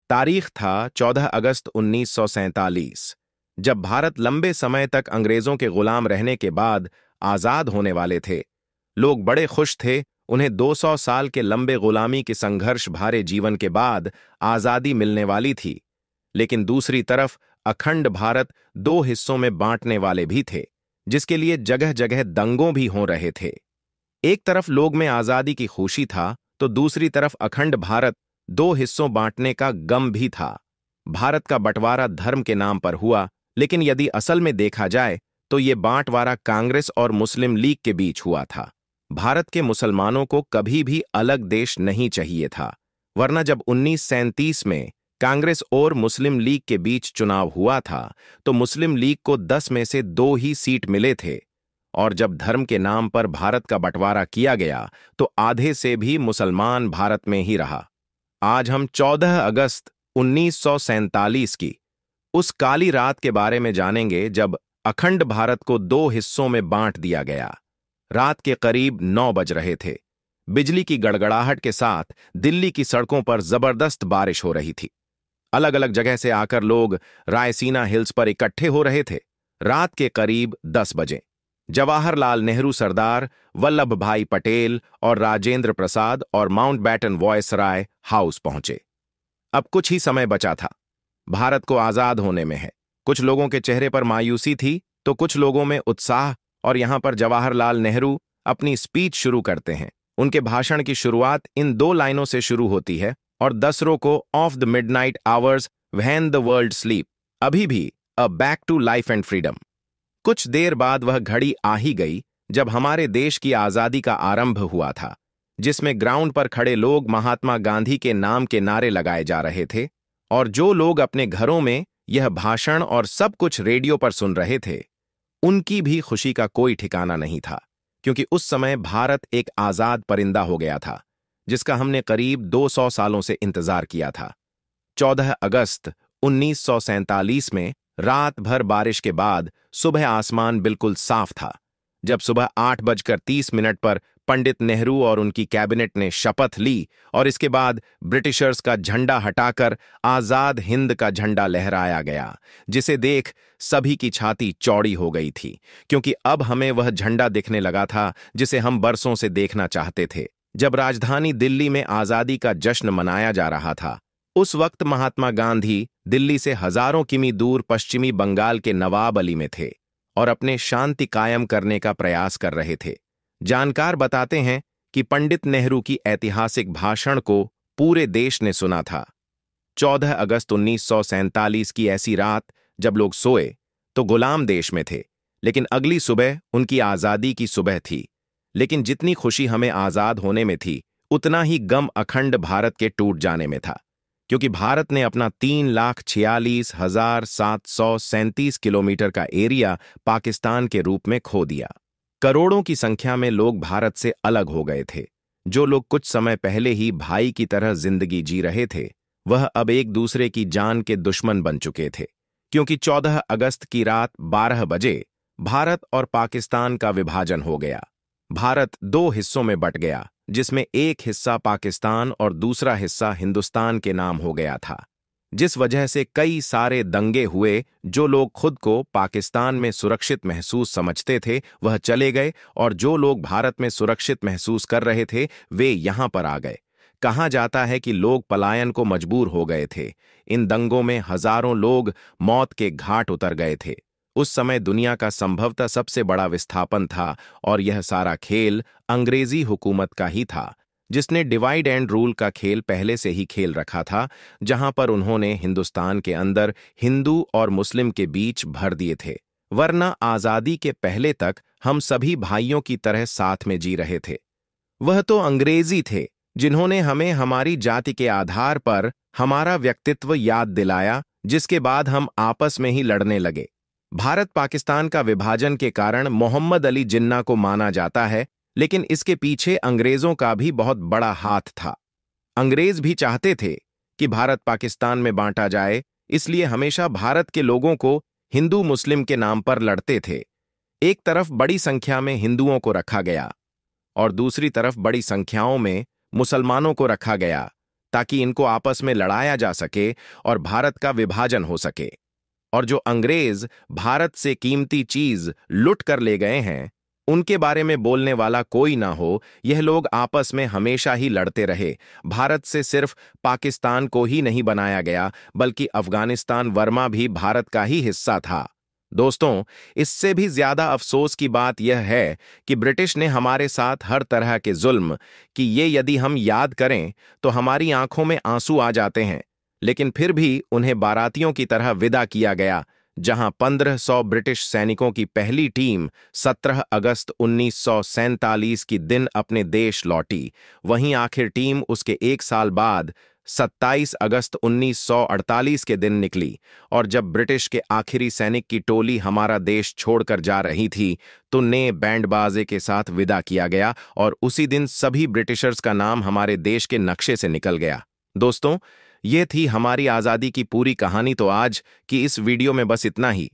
तारीख था 14 अगस्त 1947, जब भारत लंबे समय तक अंग्रेजों के गुलाम रहने के बाद आजाद होने वाले थे। लोग बड़े खुश थे, उन्हें 200 साल के लंबे गुलामी के संघर्ष भरे जीवन के बाद आजादी मिलने वाली थी। लेकिन दूसरी तरफ अखंड भारत दो हिस्सों में बांटने वाले भी थे, जिसके लिए जगह जगह दंगों भी हो रहे थे। एक तरफ लोग में आजादी की खुशी था, तो दूसरी तरफ अखंड भारत दो हिस्सों बांटने का गम भी था। भारत का बंटवारा धर्म के नाम पर हुआ, लेकिन यदि असल में देखा जाए तो ये बांटवारा कांग्रेस और मुस्लिम लीग के बीच हुआ था। भारत के मुसलमानों को कभी भी अलग देश नहीं चाहिए था, वरना जब 1937 में कांग्रेस और मुस्लिम लीग के बीच चुनाव हुआ था तो मुस्लिम लीग को 10 में से 2 ही सीट मिले थे, और जब धर्म के नाम पर भारत का बंटवारा किया गया तो आधे से भी मुसलमान भारत में ही रहा। आज हम 14 अगस्त 1947 की उस काली रात के बारे में जानेंगे जब अखंड भारत को 2 हिस्सों में बांट दिया गया। रात के करीब 9 बज रहे थे। बिजली की गड़गड़ाहट के साथ दिल्ली की सड़कों पर जबरदस्त बारिश हो रही थी। अलग अलग जगह से आकर लोग रायसीना हिल्स पर इकट्ठे हो रहे थे। रात के करीब 10 बजे जवाहरलाल नेहरू, सरदार वल्लभ भाई पटेल और राजेंद्र प्रसाद और माउंटबैटन वॉयसराय हाउस पहुंचे। अब कुछ ही समय बचा था, भारत को आजाद होने में है। कुछ लोगों के चेहरे पर मायूसी थी तो कुछ लोगों में उत्साह, और यहां पर जवाहरलाल नेहरू अपनी स्पीच शुरू करते हैं। उनके भाषण की शुरुआत इन 2 लाइनों से शुरू होती है, और दसरों को of the midnight hours when the world sleep, अभी भी a back to life and freedom. कुछ देर बाद वह घड़ी आ ही गई जब हमारे देश की आजादी का आरंभ हुआ था, जिसमें ग्राउंड पर खड़े लोग महात्मा गांधी के नाम के नारे लगाए जा रहे थे, और जो लोग अपने घरों में यह भाषण और सब कुछ रेडियो पर सुन रहे थे, उनकी भी खुशी का कोई ठिकाना नहीं था, क्योंकि उस समय भारत एक आजाद परिंदा हो गया था, जिसका हमने करीब 200 सालों से इंतजार किया था। 14 अगस्त 1947 में रात भर बारिश के बाद सुबह आसमान बिल्कुल साफ था। जब सुबह 8:30 पर पंडित नेहरू और उनकी कैबिनेट ने शपथ ली और इसके बाद ब्रिटिशर्स का झंडा हटाकर आजाद हिंद का झंडा लहराया गया, जिसे देख सभी की छाती चौड़ी हो गई थी, क्योंकि अब हमें वह झंडा दिखने लगा था जिसे हम बरसों से देखना चाहते थे। जब राजधानी दिल्ली में आजादी का जश्न मनाया जा रहा था, उस वक्त महात्मा गांधी दिल्ली से हजारों किमी दूर पश्चिमी बंगाल के नवाब अली में थे और अपने शांति कायम करने का प्रयास कर रहे थे। जानकार बताते हैं कि पंडित नेहरू की ऐतिहासिक भाषण को पूरे देश ने सुना था। 14 अगस्त 1947 की ऐसी रात जब लोग सोए तो गुलाम देश में थे, लेकिन अगली सुबह उनकी आजादी की सुबह थी। लेकिन जितनी खुशी हमें आजाद होने में थी, उतना ही गम अखंड भारत के टूट जाने में था, क्योंकि भारत ने अपना 3,46,737 किलोमीटर का एरिया पाकिस्तान के रूप में खो दिया। करोड़ों की संख्या में लोग भारत से अलग हो गए थे। जो लोग कुछ समय पहले ही भाई की तरह जिंदगी जी रहे थे, वह अब एक दूसरे की जान के दुश्मन बन चुके थे, क्योंकि 14 अगस्त की रात 12 बजे भारत और पाकिस्तान का विभाजन हो गया। भारत 2 हिस्सों में बंट गया, जिसमें एक हिस्सा पाकिस्तान और दूसरा हिस्सा हिंदुस्तान के नाम हो गया था, जिस वजह से कई सारे दंगे हुए। जो लोग खुद को पाकिस्तान में सुरक्षित महसूस समझते थे वह चले गए, और जो लोग भारत में सुरक्षित महसूस कर रहे थे वे यहां पर आ गए। कहा जाता है कि लोग पलायन को मजबूर हो गए थे। इन दंगों में हजारों लोग मौत के घाट उतर गए थे। उस समय दुनिया का संभवतः सबसे बड़ा विस्थापन था, और यह सारा खेल अंग्रेजी हुकूमत का ही था, जिसने डिवाइड एंड रूल का खेल पहले से ही खेल रखा था, जहां पर उन्होंने हिंदुस्तान के अंदर हिंदू और मुस्लिम के बीच भर दिए थे। वरना आजादी के पहले तक हम सभी भाइयों की तरह साथ में जी रहे थे। वह तो अंग्रेजी थे जिन्होंने हमें हमारी जाति के आधार पर हमारा व्यक्तित्व याद दिलाया, जिसके बाद हम आपस में ही लड़ने लगे। भारत पाकिस्तान का विभाजन के कारण मोहम्मद अली जिन्ना को माना जाता है, लेकिन इसके पीछे अंग्रेजों का भी बहुत बड़ा हाथ था। अंग्रेज भी चाहते थे कि भारत पाकिस्तान में बांटा जाए, इसलिए हमेशा भारत के लोगों को हिंदू मुस्लिम के नाम पर लड़ते थे। एक तरफ बड़ी संख्या में हिंदुओं को रखा गया और दूसरी तरफ बड़ी संख्याओं में मुसलमानों को रखा गया, ताकि इनको आपस में लड़ाया जा सके और भारत का विभाजन हो सके। और जो अंग्रेज भारत से कीमती चीज लुट कर ले गए हैं, उनके बारे में बोलने वाला कोई ना हो। यह लोग आपस में हमेशा ही लड़ते रहे। भारत से सिर्फ पाकिस्तान को ही नहीं बनाया गया, बल्कि अफगानिस्तान वर्मा भी भारत का ही हिस्सा था। दोस्तों, इससे भी ज्यादा अफसोस की बात यह है कि ब्रिटिश ने हमारे साथ हर तरह के जुल्म कि ये यदि हम याद करें तो हमारी आंखों में आंसू आ जाते हैं। लेकिन फिर भी उन्हें बारातियों की तरह विदा किया गया। जहां 1500 ब्रिटिश सैनिकों की पहली टीम 17 अगस्त 1947 की दिन अपने देश लौटी, वहीं आखिर टीम उसके एक साल बाद 27 अगस्त 1948 के दिन निकली। और जब ब्रिटिश के आखिरी सैनिक की टोली हमारा देश छोड़कर जा रही थी, तो नए बैंड बाजे के साथ विदा किया गया और उसी दिन सभी ब्रिटिशर्स का नाम हमारे देश के नक्शे से निकल गया। दोस्तों, ये थी हमारी आज़ादी की पूरी कहानी। तो आज की इस वीडियो में बस इतना ही।